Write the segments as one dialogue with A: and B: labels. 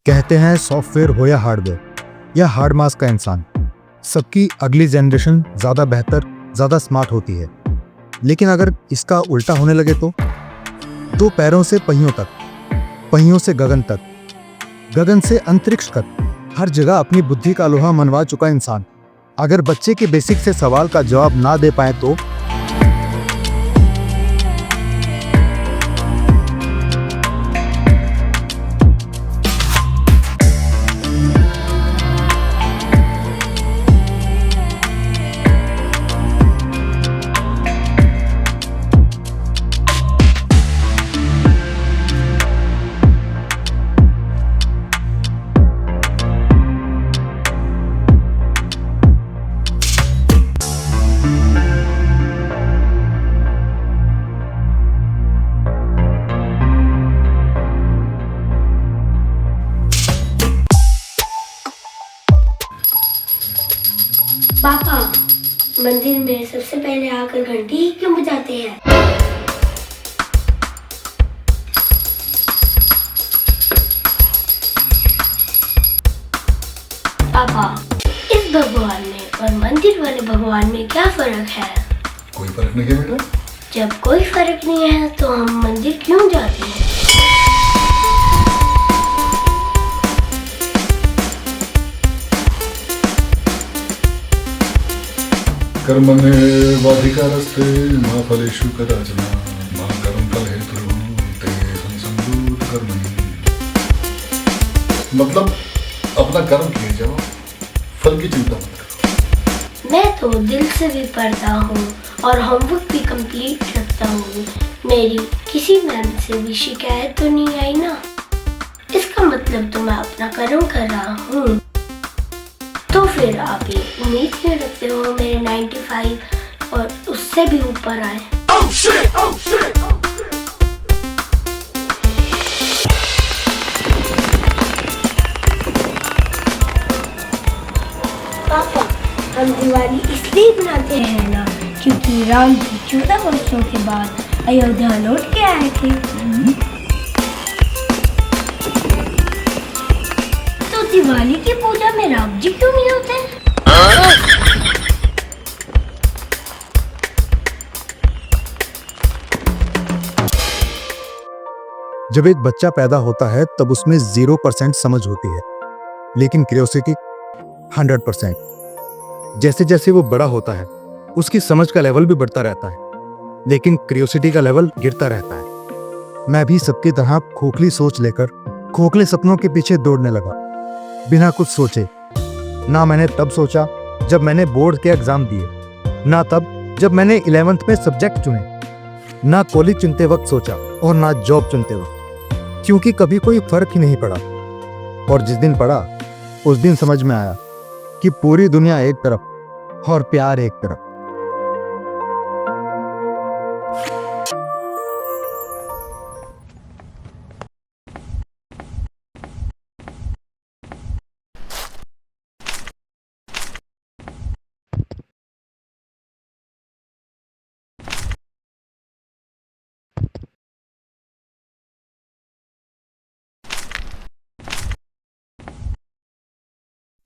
A: कहते हैं सॉफ्टवेयर हो या हार्डवेयर या हार्ड मास का इंसान, सबकी अगली जनरेशन ज़्यादा बेहतर, ज़्यादा स्मार्ट होती है। लेकिन अगर इसका उल्टा होने लगे तो दो पैरों से पहियों तक, पहियों से गगन तक, गगन से अंतरिक्ष तक, हर जगह अपनी बुद्धि का लोहा मनवा चुका इंसान अगर बच्चे के बेसिक से सवाल का जवाब ना दे पाए तो
B: पापा, मंदिर में सबसे पहले आकर घंटी क्यों बजाते हैं? पापा, इस भगवान में और मंदिर वाले भगवान में क्या फर्क है?
C: कोई फर्क नहीं है बेटा।
B: जब कोई फर्क नहीं है तो हम मंदिर क्यों जाते हैं?
C: कर्मण्येवाधिकारस्ते मा फलेषु कदाचन मा कर्मफलहेतुर्भुः ते संसङ्गोऽथ कर्मणि। मतलब अपना कर्म किए जाओ, फल की चिंता मत करो।
B: मैं तो दिल से भी पढ़ता हूँ और होमवर्क भी कंप्लीट रखता हूँ। मेरी किसी मैम से भी शिकायत तो नहीं आई ना? इसका मतलब तो मैं अपना कर्म कर रहा हूँ। तो फिर आप ये उम्मीद क्यों रखते हो मेरे 95 और उससे भी ऊपर आए? पापा, हम दिवाली इसलिए बनाते हैं ना क्योंकि राम जी 14 वर्षों के बाद अयोध्या लौट के आए थे। तो दिवाली की पूजा में राम जी क्यों नहीं होते?
A: जब एक बच्चा पैदा होता है तब उसमें 0% समझ होती है, लेकिन क्यूरियोसिटी 100%। जैसे जैसे वो बड़ा होता है उसकी समझ का लेवल भी बढ़ता रहता है, लेकिन क्यूरियोसिटी का लेवल गिरता रहता है। मैं भी सबकी तरह खोखली सोच लेकर खोखले सपनों के पीछे दौड़ने लगा, बिना कुछ सोचे। ना मैंने तब सोचा जब मैंने बोर्ड के एग्जाम दिए, ना तब जब मैंने 11th में सब्जेक्ट चुने, ना कॉलेज चुनते वक्त सोचा और ना जॉब चुनते वक्त, क्योंकि कभी कोई फर्क ही नहीं पड़ा। और जिस दिन पड़ा उस दिन समझ में आया कि पूरी दुनिया एक तरफ और प्यार एक तरफ।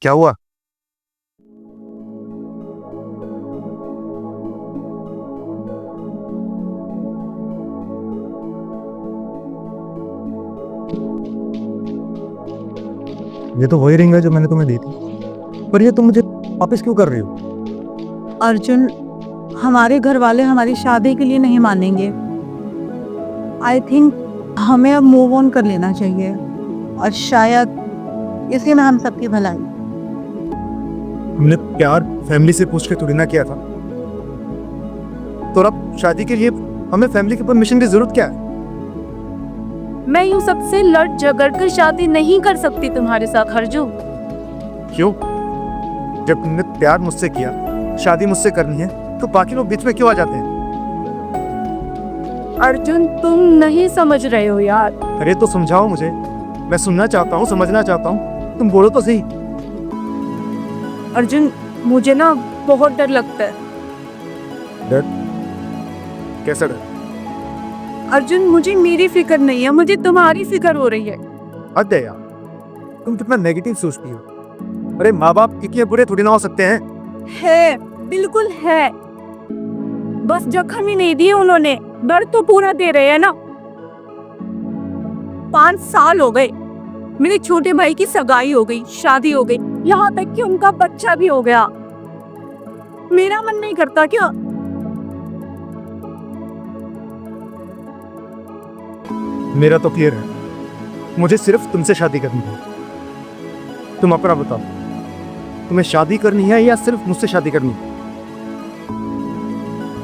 A: क्या हुआ? ये तो वही रिंग है जो मैंने तुम्हें दी थी, पर ये तुम मुझे वापस क्यों कर रही हो?
D: अर्जुन, हमारे घर वाले हमारी शादी के लिए नहीं मानेंगे। आई थिंक हमें अब मूव ऑन कर लेना चाहिए, और शायद इसी में हम सबकी भलाई।
A: हमने प्यार फैमिली से पूछ के थोड़ी ना किया था, तो अब शादी के लिए हमें फैमिली की परमिशन की जरूरत क्या है?
D: मैं यूं सबसे लड़ झगड़ कर शादी नहीं कर सकती तुम्हारे साथ अर्जुन।
A: क्यों? जब तुमने प्यार मुझसे किया, शादी मुझसे करनी है, तो बाकी लोग बीच में क्यों आ जाते हैं?
D: अर्जुन, तुम नहीं समझ रहे हो यार।
A: अरे तो समझाओ मुझे, मैं सुनना चाहता हूँ, समझना चाहता हूँ, तुम बोलो तो सही।
D: अर्जुन, मुझे ना बहुत डर लगता है।
A: डर? कैसा डर?
D: अर्जुन, मुझे मेरी फिक्र नहीं है, मुझे तुम्हारी फिक्र हो रही है।
A: हद है यार, तुम कितना नेगेटिव सोचती हो। अरे माँ बाप इतने बुरे थोड़ी ना हो सकते हैं।
D: है, बिल्कुल है। बस जख्म ही नहीं दिए उन्होंने, दर्द तो पूरा दे रहे हैं ना। 5 साल हो गए, मेरे छोटे भाई की सगाई हो गई, शादी हो गई, यहाँ तक कि उनका बच्चा भी हो गया। मेरा मन नहीं करता क्या?
A: मेरा तो क्लियर है, मुझे सिर्फ तुमसे शादी करनी है। तुम अपना बताओ, तुम्हें शादी करनी है या सिर्फ मुझसे शादी करनी है?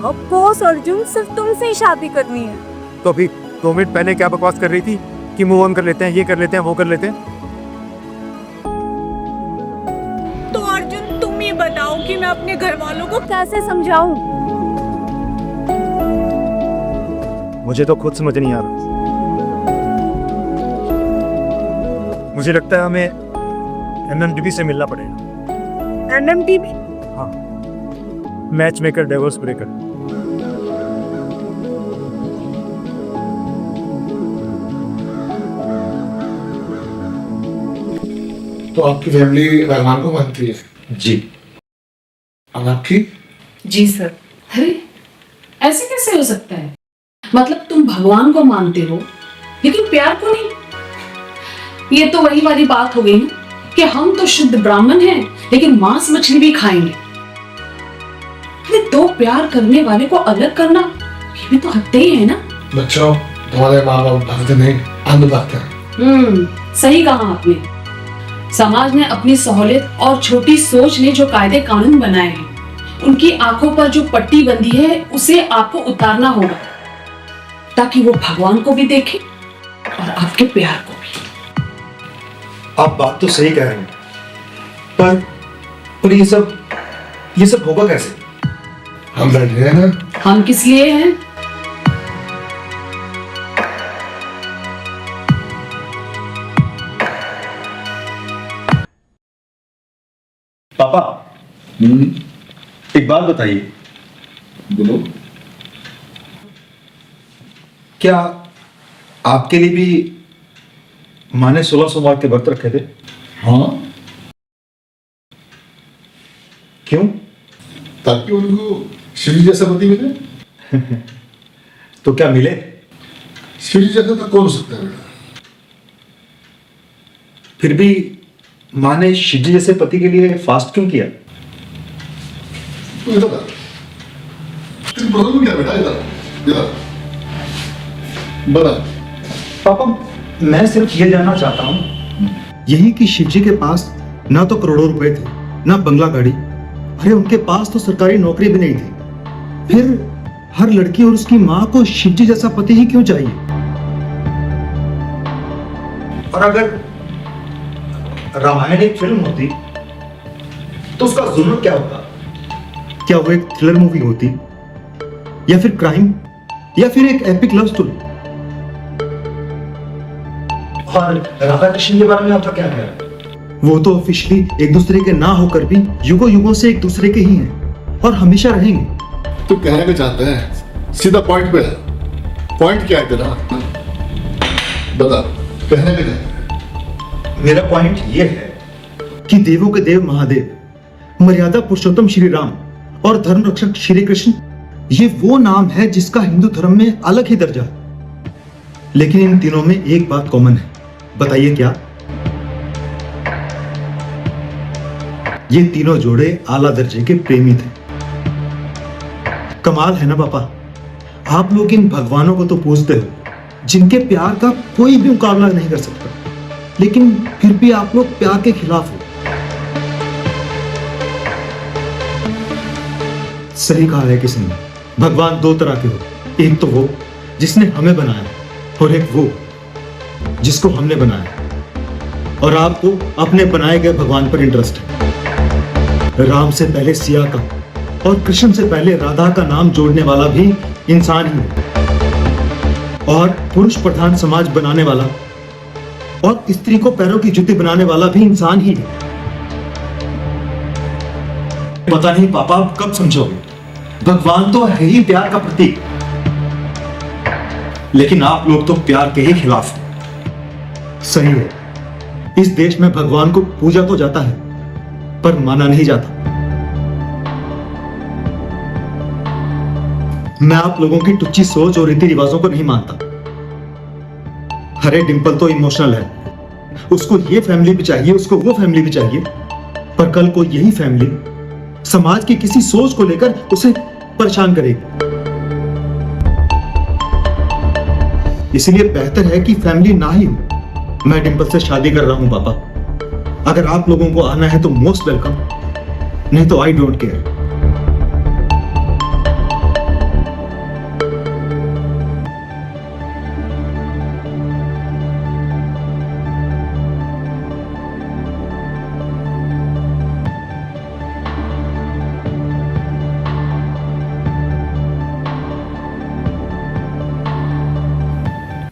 D: ऑफ कोर्स अर्जुन, सिर्फ तुमसे ही शादी करनी है।
A: तो अभी 2 मिनट पहले क्या बकवास कर रही थी कि मूव ऑन कर लेते हैं, ये कर लेते हैं, वो कर लेते हैं।
D: तो अर्जुन तुम ही बताओ कि मैं अपने घर वालों को कैसे समझाऊं?
A: मुझे तो खुद समझ नहीं आ रहा। मुझे लगता है हमें एमएमडीबी से मिलना पड़ेगा।
D: एनएमटीबी?
A: हाँ, मैच मेकर डाइवोर्स ब्रेकर।
C: तो आपकी फैमिली रहमान को मानती है?
A: जी।
C: और आपकी?
E: जी सर। अरे ऐसे कैसे हो सकता है? मतलब तुम भगवान को मानते हो लेकिन प्यार को नहीं? ये तो वही वाली बात हो गई ना कि हम तो शुद्ध ब्राह्मण हैं लेकिन मांस मछली भी खाएंगे। अरे दो प्यार करने वाले को अलग करना ये भी तो हत्या ही है ना।
C: बच्चों, तुम्हारे माँ बाप भक्त नहीं, अंधभक्त हैं।
E: सही कहा आपने। समाज ने अपनी सहूलियत और छोटी सोच ने जो कायदे कानून बनाए हैं, उनकी आंखों पर जो पट्टी बंधी है उसे आपको उतारना होगा ताकि वो भगवान को भी देखे और आपके प्यार को भी।
A: आप बात तो सही कह रहे हैं, पर ये सब होगा कैसे?
C: हम बैठे हैं ना।
E: हम किस लिए हैं?
F: पापा, एक बात बताइए।
C: बोलो।
F: क्या आपके लिए भी माँ ने 16 सोमवार के व्रत रखे थे?
C: हाँ,
F: क्यों?
C: ताकि उनको शिव जी जैसा पति मिले।
F: तो क्या मिले?
C: शिव जी जैसा तो कौन हो सकता है बेटा?
F: फिर भी माँ ने शिव जी जैसे पति के लिए फास्ट क्यों किया?
C: तू इधर आ। तेरी प्रॉब्लम क्या है बेटा? इधर बता।
F: पापा, मैं सिर्फ ये जानना चाहता हूँ यही कि शिव जी के पास ना तो करोड़ों रुपए थे, ना बंगला गाड़ी। अरे उनके पास तो सरकारी नौकरी भी नहीं थी। फिर हर लड़की और उसकी माँ को शिव जी जैसा पति ही क्यों चाहिए? और अगर रामायण एक फिल्म होती तो उसका जुर्म क्या होता? क्या वो एक थ्रिलर मूवी होती, या फिर क्राइम, या फिर एक एपिक लव स्टोरी? और राधा कृष्ण के बारे में आपका क्या ख्याल है? वो तो ऑफिशियली एक दूसरे के ना होकर भी युगों युगों से एक दूसरे के ही हैं और हमेशा रहेंगे।
C: तू कहने को चाहता है, सीधा पॉइंट पे है। पॉइंट क्या है तेरा? बता, कहने को चाहता है।
F: मेरा पॉइंट ये है कि देवों के देव महादेव, मर्यादा पुरुषोत्तम श्री राम और धर्म रक्षक श्री कृष्ण, ये वो नाम है जिसका हिंदू धर्म में अलग ही दर्जा है। लेकिन इन तीनों में एक बात कॉमन है, बताइए क्या? ये तीनों जोड़े आला दर्जे के प्रेमी थे। कमाल है ना पापा, आप लोग इन भगवानों को तो पूजते हो जिनके प्यार का कोई भी मुकाबला नहीं कर सकता, लेकिन फिर भी आप लोग प्यार के खिलाफ हो। सही कहा है किसी ने, भगवान दो तरह के हो, एक तो वो जिसने हमें बनाया और एक वो जिसको हमने बनाया। और आपको अपने बनाए गए भगवान पर इंटरेस्ट है। राम से पहले सिया का और कृष्ण से पहले राधा का नाम जोड़ने वाला भी इंसान ही है। और पुरुष प्रधान समाज बनाने वाला और स्त्री को पैरों की जूती बनाने वाला भी इंसान ही है। पता नहीं पापा आप कब समझोगे, भगवान तो है ही प्यार का प्रतीक, लेकिन आप लोग तो प्यार के ही खिलाफ हैं। सही है, इस देश में भगवान को पूजा तो जाता है, पर माना नहीं जाता। मैं आप लोगों की टुच्ची सोच और रीति रिवाजों को नहीं मानता। अरे डिंपल तो इमोशनल है, उसको ये फैमिली भी चाहिए, उसको वो फैमिली भी चाहिए, पर कल को यही फैमिली समाज की किसी सोच को लेकर उसे परेशान करेगी। इसलिए बेहतर है कि फैमिली ना ही हो। मैं डिंपल से शादी कर रहा हूं पापा। अगर आप लोगों को आना है तो मोस्ट वेलकम, नहीं तो आई डोंट केयर।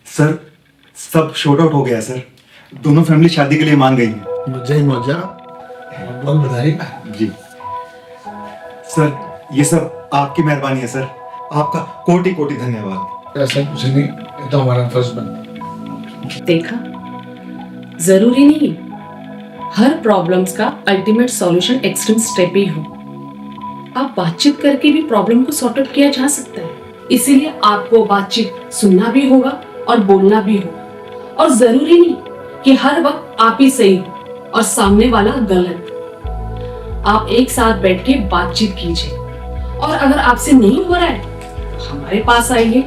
F: सर सब शॉर्ट आउट हो गया सर, दोनों फैमिली शादी के लिए मान गई है।
C: मुझे ही मौजा, बहुत बधाई।
F: जी सर, ये सब आपकी मेहरबानी है सर, आपका कोटि कोटि धन्यवाद।
C: ऐसा कुछ नहीं, ये तो हमारा फर्ज बनता।
E: देखा, जरूरी नहीं हर प्रॉब्लम्स का अल्टीमेट सॉल्यूशन एक्सट्रीम स्टेप ही हो। आप बातचीत करके भी प्रॉब्लम को सॉर्ट आउट किया जा सकता है। इसीलिए आपको बातचीत सुनना भी होगा और बोलना भी होगा, और जरूरी नहीं कि हर वक्त आप ही सही हो और सामने वाला गलत। आप एक साथ बैठ के बातचीत कीजिए, और अगर आपसे नहीं हो रहा है तो हमारे पास आइए,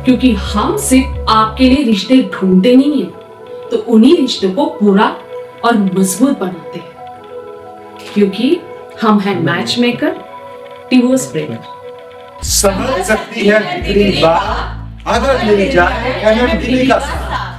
E: क्योंकि हम सिर्फ आपके लिए रिश्ते ढूंढते नहीं हैं, तो उन्हीं रिश्तों को पूरा और मजबूत बनाते हैं, क्योंकि हम हैं मैच मेकर, डिवोर्स ब्रेकर।
F: समझ सकती है बिगड़ी बात, अगर मिल जाए अहम दिली का साथ।